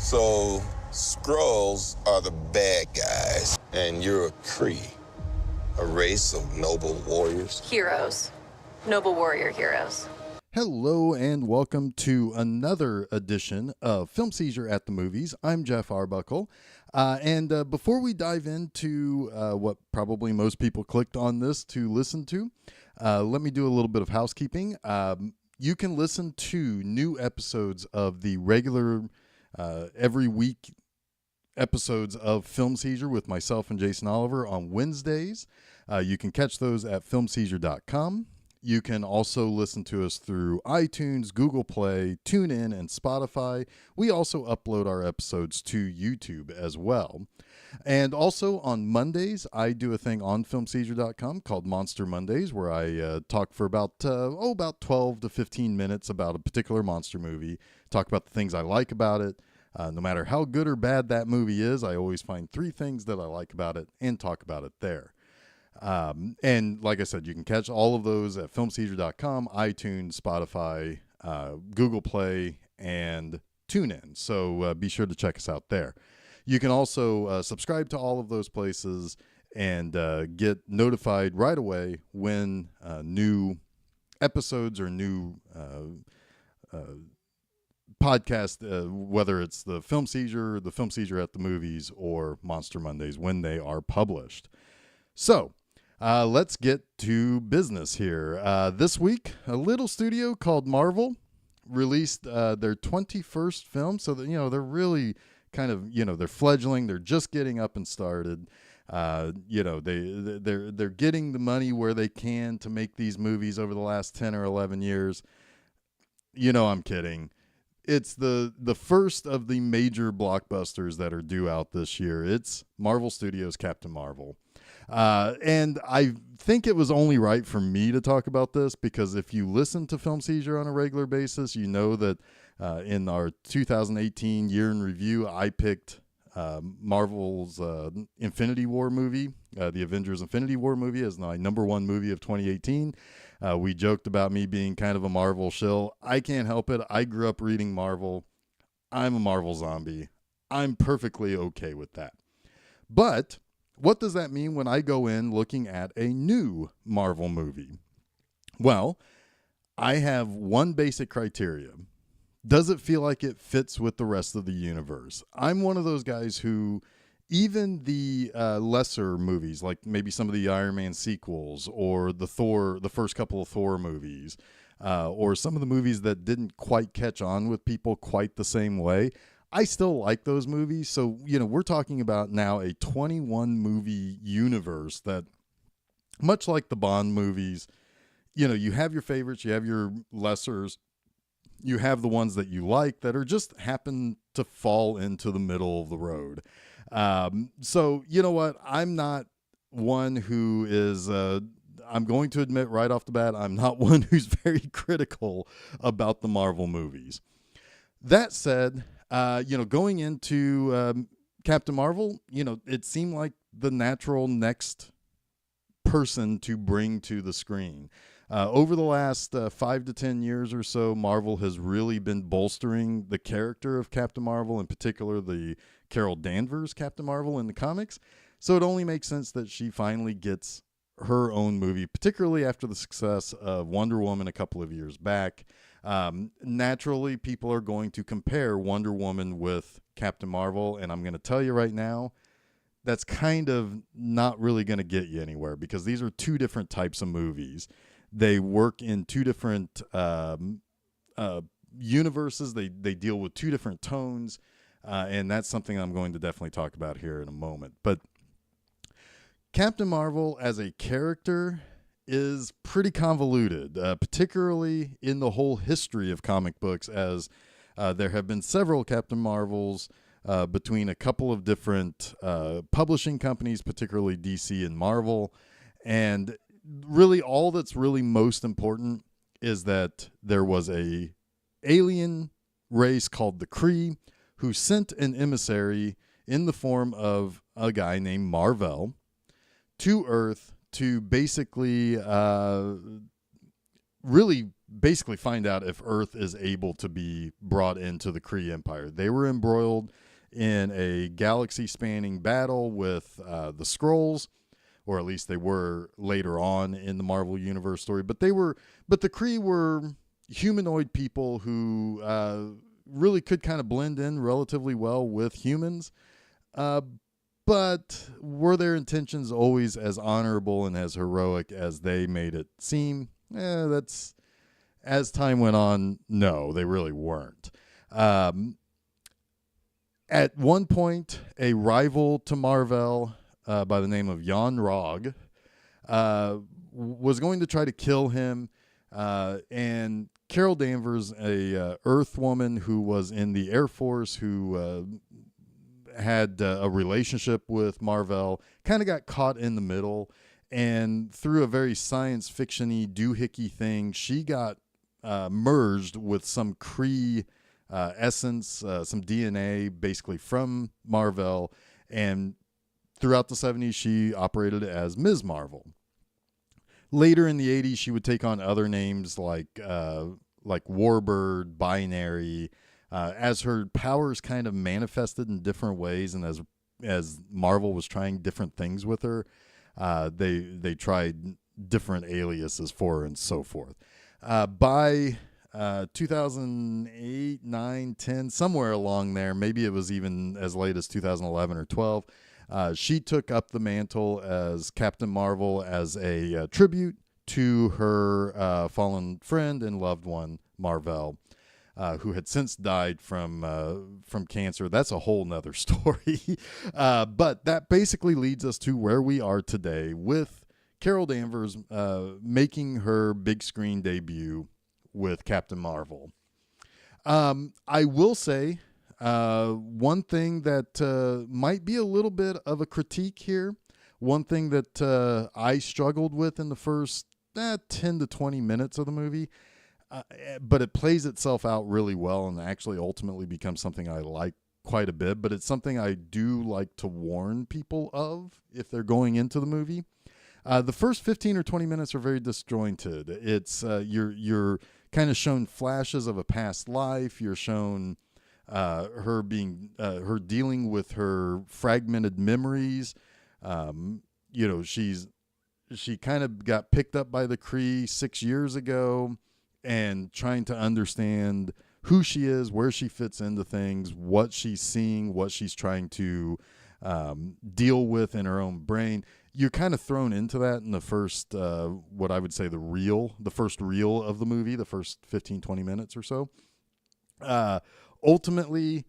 So, Skrulls are the bad guys, and you're a Kree, a race of noble warriors. Heroes. Noble warrior heroes. Hello and welcome to another edition of Film Seizure at the Movies. I'm Geoff Arbuckle. And before we dive into what probably most people clicked on this to listen to, let me do a little bit of housekeeping. You can listen to new episodes of the regular every week episodes of Film Seizure with myself and Jason Oliver on Wednesdays. You can catch those at filmseizure.com. You can also listen to us through iTunes, Google Play, TuneIn, and Spotify. We also upload our episodes to YouTube as well. And also on Mondays, I do a thing on filmseizure.com called Monster Mondays, where I talk for about 12 to 15 minutes about a particular monster movie, talk about the things I like about it. No matter how good or bad that movie is, I always find 3 things that I like about it and talk about it there. And like I said, you can catch all of those at filmseizure.com, iTunes, Spotify, Google Play, and TuneIn. So be sure to check us out there. You can also subscribe to all of those places and get notified right away when new episodes or new podcast, whether it's the Film Seizure at the Movies, or Monster Mondays, when they are published. So let's get to business here. This week, a little studio called Marvel released their 21st film. So that, they're really kind of, they're fledgling. They're just getting up and started. They're getting the money where they can to make these movies over the last 10 or 11 years. I'm kidding. It's the first of the major blockbusters that are due out this year. It's Marvel Studios' Captain Marvel. And I think it was only right for me to talk about this, because if you listen to Film Seizure on a regular basis, you know that in our 2018 year in review, I picked Marvel's Infinity War movie, the Avengers Infinity War movie, as my number one movie of 2018. We joked about me being kind of a Marvel shill. I can't help it. I grew up reading Marvel. I'm a Marvel zombie. I'm perfectly okay with that. But what does that mean when I go in looking at a new Marvel movie? Well, I have one basic criteria. Does it feel like it fits with the rest of the universe? I'm one of those guys who, even the lesser movies, like maybe some of the Iron Man sequels or the first couple of Thor movies, or some of the movies that didn't quite catch on with people quite the same way, I still like those movies. So, we're talking about now a 21 movie universe that, much like the Bond movies, you have your favorites, you have your lessers, you have the ones that you like that are just happen to fall into the middle of the road. So, you know what? I'm not one who is, I'm going to admit right off the bat, I'm not one who's very critical about the Marvel movies. That said, going into Captain Marvel, it seemed like the natural next person to bring to the screen. Over the last 5 to 10 years or so, Marvel has really been bolstering the character of Captain Marvel, in particular the Carol Danvers Captain Marvel in the comics. So it only makes sense that she finally gets her own movie, particularly after the success of Wonder Woman a couple of years back. Naturally, people are going to compare Wonder Woman with Captain Marvel, and I'm going to tell you right now, that's kind of not really going to get you anywhere, because these are 2 different types of movies. They work in 2 different universes. They deal with 2 different tones, and that's something I'm going to definitely talk about here in a moment. But Captain Marvel as a character is pretty convoluted, particularly in the whole history of comic books, as there have been several Captain Marvels between a couple of different publishing companies, particularly DC and Marvel. And really, all that's really most important is that there was a alien race called the Kree who sent an emissary in the form of a guy named Mar-Vell to Earth to basically really basically find out if Earth is able to be brought into the Kree Empire. They were embroiled in a galaxy-spanning battle with the Skrulls, or at least they were later on in the Marvel Universe story. But the Kree were humanoid people who really could kind of blend in relatively well with humans. But were their intentions always as honorable and as heroic as they made it seem? That's, as time went on, no, they really weren't. At one point, a rival to Mar-Vell by the name of Yon-Rogg was going to try to kill him, and Carol Danvers, a Earth woman who was in the Air Force, who had a relationship with Mar-Vell, kind of got caught in the middle, and through a very science fiction-y doohickey thing, she got merged with some Kree essence, some DNA, basically from Mar-Vell, and throughout the 70s, she operated as Ms. Marvel. Later in the 80s, she would take on other names like Warbird, Binary, as her powers kind of manifested in different ways, and as Marvel was trying different things with her, they tried different aliases for her and so forth. By 2008, 9, 10, somewhere along there, maybe it was even as late as 2011 or 12, she took up the mantle as Captain Marvel as a tribute to her fallen friend and loved one, Mar-Vell, who had since died from cancer. That's a whole nother story. But that basically leads us to where we are today with Carol Danvers making her big screen debut with Captain Marvel. I will say one thing that might be a little bit of a critique here, one thing that I struggled with in the first 10 to 20 minutes of the movie, but it plays itself out really well and actually ultimately becomes something I like quite a bit, but it's something I do like to warn people of if they're going into the movie. The first 15 or 20 minutes are very disjointed. It's you're kind of shown flashes of a past life. You're shown her dealing with her fragmented memories. She kind of got picked up by the Kree 6 years ago, and trying to understand who she is, where she fits into things, what she's seeing, what she's trying to deal with in her own brain. You're kind of thrown into that in the first, what I would say the first reel of the movie, the first 15, 20 minutes or so. Ultimately,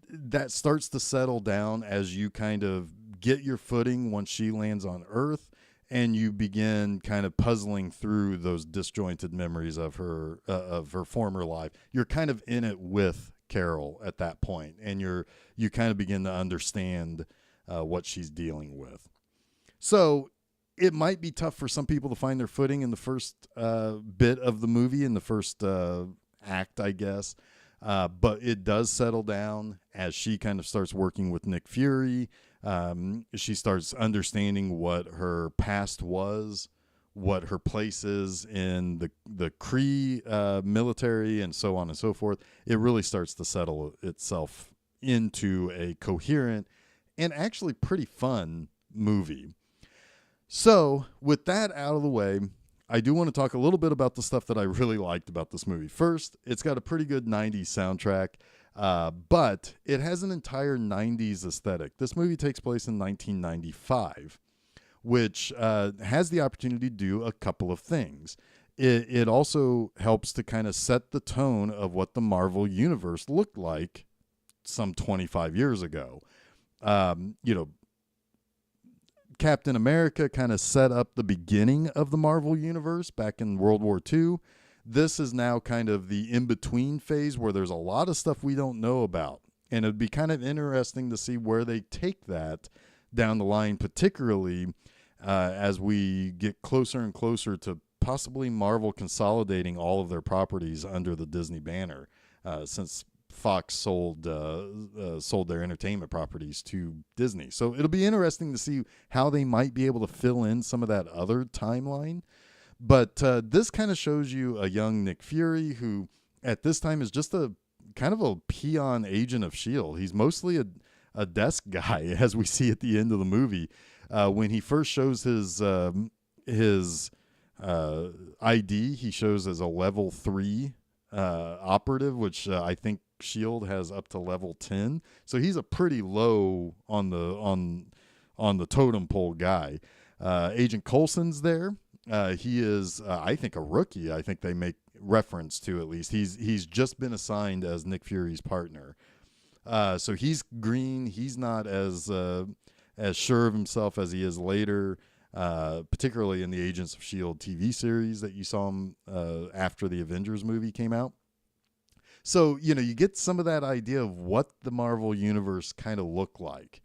that starts to settle down as you kind of get your footing once she lands on Earth, and you begin kind of puzzling through those disjointed memories of her former life. You're kind of in it with Carol at that point, and you kind of begin to understand what she's dealing with. So it might be tough for some people to find their footing in the first bit of the movie, in the first act, I guess. But it does settle down as she kind of starts working with Nick Fury. She starts understanding what her past was, what her place is in the Kree military, and so on and so forth. It really starts to settle itself into a coherent and actually pretty fun movie. So with that out of the way, I do want to talk a little bit about the stuff that I really liked about this movie. First, it's got a pretty good 90s soundtrack, but it has an entire 90s aesthetic. This movie takes place in 1995, which has the opportunity to do a couple of things. It also helps to kind of set the tone of what the Marvel Universe looked like some 25 years ago. Captain America kind of set up the beginning of the Marvel Universe back in World War II. This is now kind of the in-between phase where there's a lot of stuff we don't know about. And it'd be kind of interesting to see where they take that down the line, particularly as we get closer and closer to possibly Marvel consolidating all of their properties under the Disney banner, since Fox sold their entertainment properties to Disney. So it'll be interesting to see how they might be able to fill in some of that other timeline. But this kind of shows you a young Nick Fury who at this time is just a kind of a peon agent of S.H.I.E.L.D. He's mostly a desk guy, as we see at the end of the movie. When he first shows his ID, he shows as a level 3 operative, which I think S.H.I.E.L.D. has up to level 10. So he's a pretty low on the totem pole guy. Agent Coulson's there. He is, I think, a rookie. I think they make reference to, at least. He's just been assigned as Nick Fury's partner. So he's green. He's not as sure of himself as he is later, particularly in the Agents of S.H.I.E.L.D. TV series that you saw him after the Avengers movie came out. So, you get some of that idea of what the Marvel Universe kind of looked like.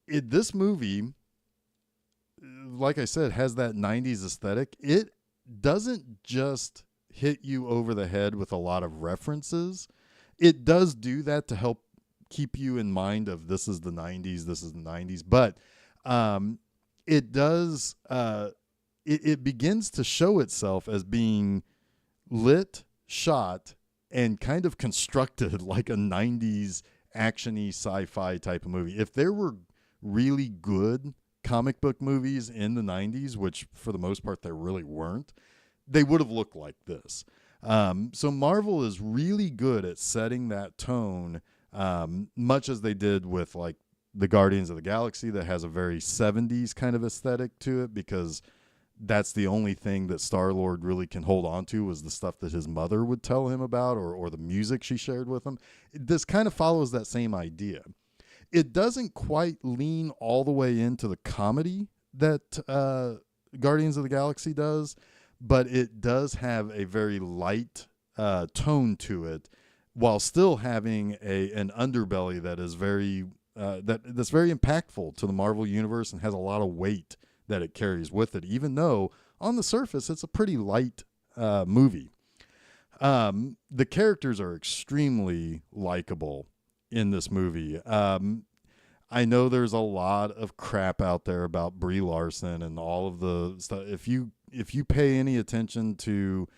This movie, like I said, has that 90s aesthetic. It doesn't just hit you over the head with a lot of references. It does do that to help keep you in mind of this is the 90s, but it does, it begins to show itself as being lit, shot, and kind of constructed like a 90s action-y sci-fi type of movie. If there were really good comic book movies in the 90s, which for the most part there really weren't, they would have looked like this. So Marvel is really good at setting that tone, much as they did with like the Guardians of the Galaxy, that has a very 70s kind of aesthetic to it, because that's the only thing that Star-Lord really can hold on to, was the stuff that his mother would tell him about, or the music she shared with him. This kind of follows that same idea. It doesn't quite lean all the way into the comedy that Guardians of the Galaxy does, but it does have a very light tone to it, while still having an underbelly that is that's very impactful to the Marvel Universe and has a lot of weight that it carries with it, even though on the surface it's a pretty light movie. The characters are extremely likable in this movie. I know there's a lot of crap out there about Brie Larson and all of the stuff. If you pay any attention to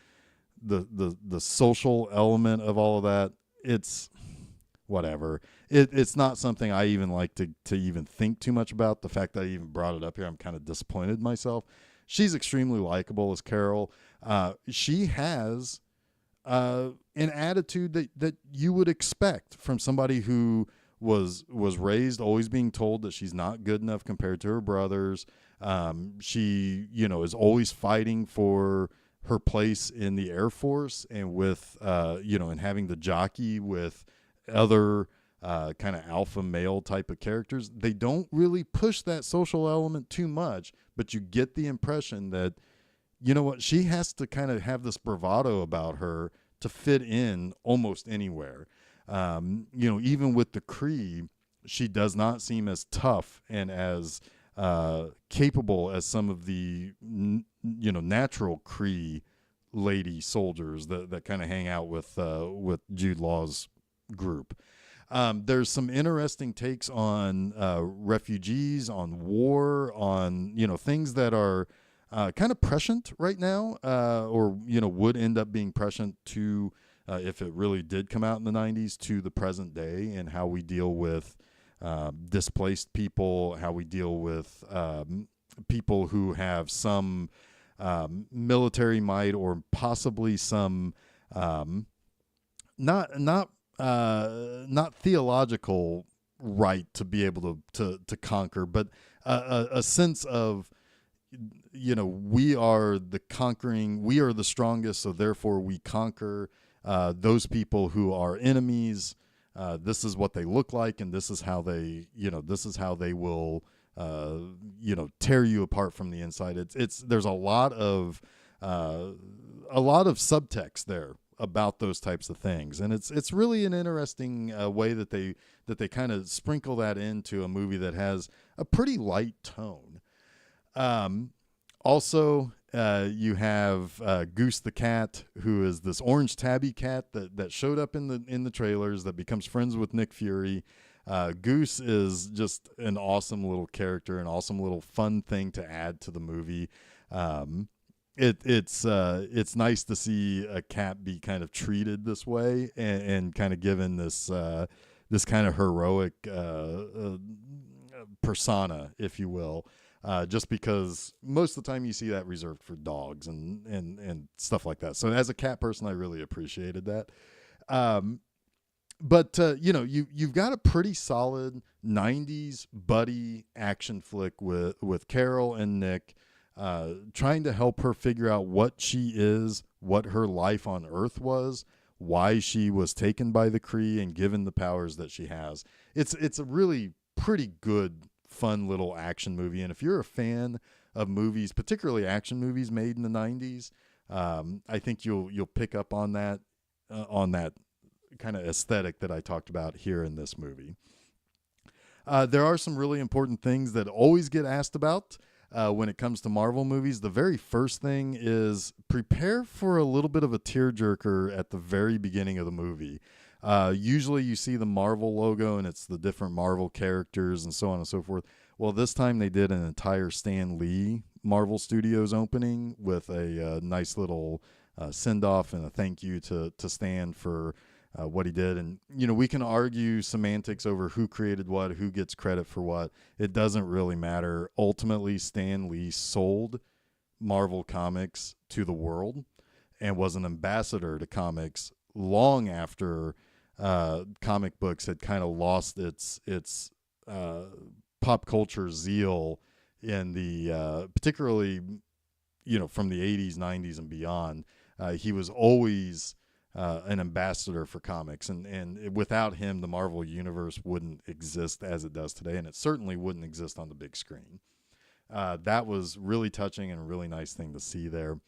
the social element of all of that, it's whatever. It's not something I even like to even think too much about. The fact that I even brought it up here, I'm kind of disappointed in myself. She's extremely likable as Carol. She has an attitude that you would expect from somebody who was raised always being told that she's not good enough compared to her brothers. She, is always fighting for her place in the Air Force, and with, and having the jockey with other kind of alpha male type of characters. They don't really push that social element too much, but you get the impression that, she has to kind of have this bravado about her to fit in almost anywhere. Even with the Kree, she does not seem as tough and as capable as some of the, natural Kree lady soldiers that kind of hang out with Jude Law's group. There's some interesting takes on refugees, on war, on things that are kind of prescient right now, or would end up being prescient to if it really did come out in the 90s, to the present day, and how we deal with displaced people, how we deal with people who have some military might, or possibly some not theological right to be able to conquer, but a sense of, we are the strongest, so therefore we conquer those people who are enemies. This is what they look like, and this is how they will tear you apart from the inside. There's a lot of subtext there about those types of things, and it's really an interesting way that they kind of sprinkle that into a movie that has a pretty light tone. Also, you have Goose the cat, who is this orange tabby cat that showed up in the trailers, that becomes friends with Nick Fury. Goose is just an awesome little character, an awesome little fun thing to add to the movie. it's nice to see a cat be kind of treated this way and kind of given this this kind of heroic persona, if you will. Just because most of the time you see that reserved for dogs and stuff like that. So as a cat person, I really appreciated that. But you've got a pretty solid 90s buddy action flick with Carol and Nick, trying to help her figure out what she is, what her life on Earth was, why she was taken by the Kree and given the powers that she has. It's a really pretty good, fun little action movie. And if you're a fan of movies, particularly action movies made in the 90s, I think you'll pick up on that kind of aesthetic that I talked about here in this movie. There are some really important things that always get asked about when it comes to Marvel movies. The very first thing is prepare for a little bit of a tearjerker at the very beginning of the movie. Usually you see the Marvel logo and it's the different Marvel characters and so on and so forth. Well, this time they did an entire Stan Lee Marvel Studios opening with a nice little send-off and a thank you to Stan for what he did. And, we can argue semantics over who created what, who gets credit for what. It doesn't really matter. Ultimately, Stan Lee sold Marvel Comics to the world and was an ambassador to comics long after comic books had kind of lost its pop culture zeal in the particularly from the 80s, 90s and beyond. He was always an ambassador for comics, and without him the Marvel universe wouldn't exist as it does today, and it certainly wouldn't exist on the big screen. That was really touching and a really nice thing to see there.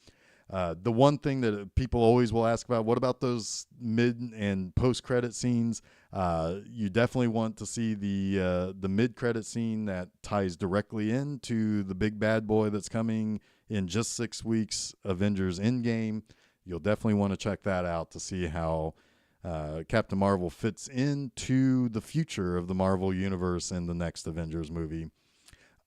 The one thing that people always will ask about, what about those mid and post-credit scenes? You definitely want to see the mid-credit scene that ties directly into the big bad boy that's coming in just 6 weeks, Avengers Endgame. You'll definitely want to check that out to see how Captain Marvel fits into the future of the Marvel Universe in the next Avengers movie.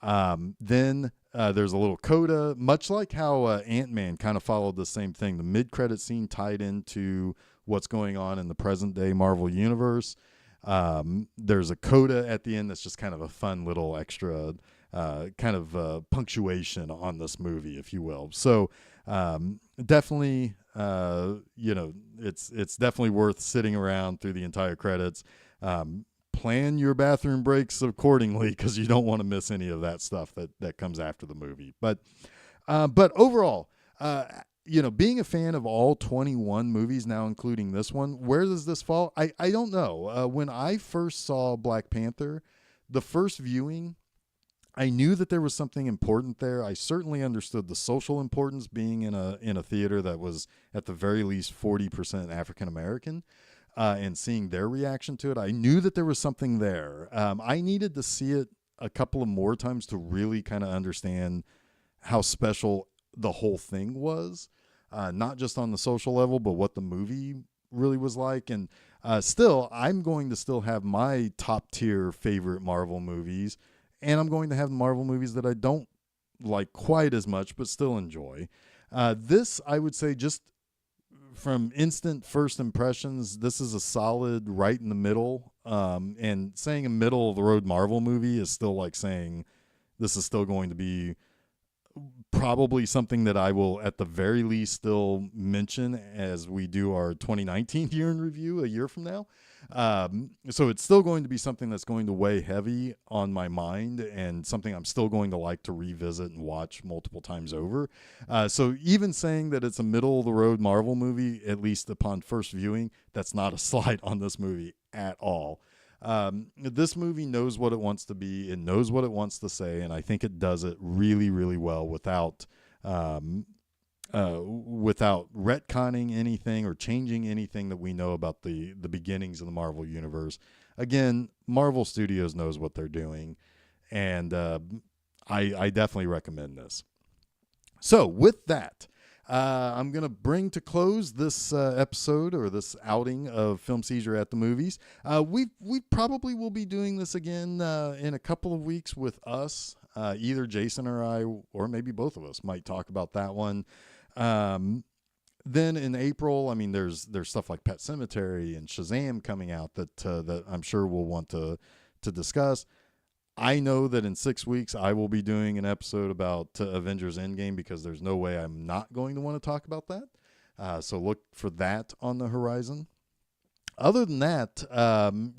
Then there's a little coda, much like how Ant-Man kind of followed the same thing. The mid-credit scene tied into what's going on in the present-day Marvel Universe. There's a coda at the end that's just kind of a fun little extra kind of punctuation on this movie, if you will. So definitely, it's definitely worth sitting around through the entire credits. Plan your bathroom breaks accordingly because you don't want to miss any of that stuff that comes after the movie. But overall, being a fan of all 21 movies now, including this one, where does this fall? I don't know. When I first saw Black Panther, the first viewing, I knew that there was something important there. I certainly understood the social importance being in a theater that was at the very least 40% African American. And seeing their reaction to it, I knew that there was something there. I needed to see it a couple of more times to really kind of understand how special the whole thing was, not just on the social level, but what the movie really was like. And still, I'm going to still have my top tier favorite Marvel movies, and I'm going to have Marvel movies that I don't like quite as much, but still enjoy. This, I would say, just from instant first impressions, this is a solid right in the middle. And saying a middle of the road Marvel movie is still like saying this is still going to be probably something that I will at the very least still mention as we do our 2019 year in review a year from now. So it's still going to be something that's going to weigh heavy on my mind and something I'm still going to like to revisit and watch multiple times over. So even saying that it's a middle of the road Marvel movie, at least upon first viewing, that's not a slight on this movie at all. This movie knows what it wants to be. It knows what it wants to say. And I think it does it really, really well without retconning anything or changing anything that we know about the beginnings of the Marvel Universe. Again, Marvel Studios knows what they're doing, and I definitely recommend this. So with that, I'm going to bring to close this episode or this outing of Film Seizure at the Movies. We probably will be doing this again in a couple of weeks with us. Either Jason or I, or maybe both of us, might talk about that one. Then in April, I mean, there's stuff like Pet Sematary and Shazam coming out that I'm sure we'll want to discuss. I know that in 6 weeks I will be doing an episode about Avengers Endgame, because there's no way I'm not going to want to talk about that. So look for that on the horizon. Other than that,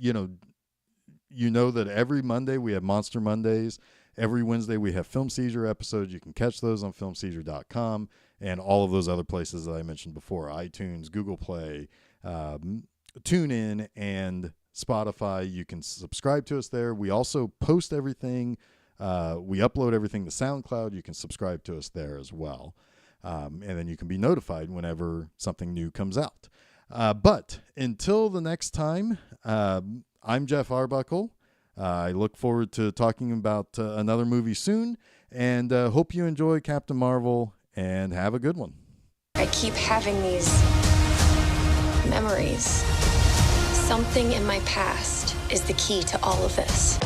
you know that every Monday we have Monster Mondays. Every Wednesday we have Film Seizure episodes. You can catch those on filmseizure.com and all of those other places that I mentioned before: iTunes, Google Play, TuneIn, and Spotify. You can subscribe to us there. We also post everything. We upload everything to SoundCloud. You can subscribe to us there as well. And then you can be notified whenever something new comes out. But until the next time, I'm Geoff Arbuckle. I look forward to talking about another movie soon, and hope you enjoy Captain Marvel, and have a good one. I keep having these memories. Something in my past is the key to all of this.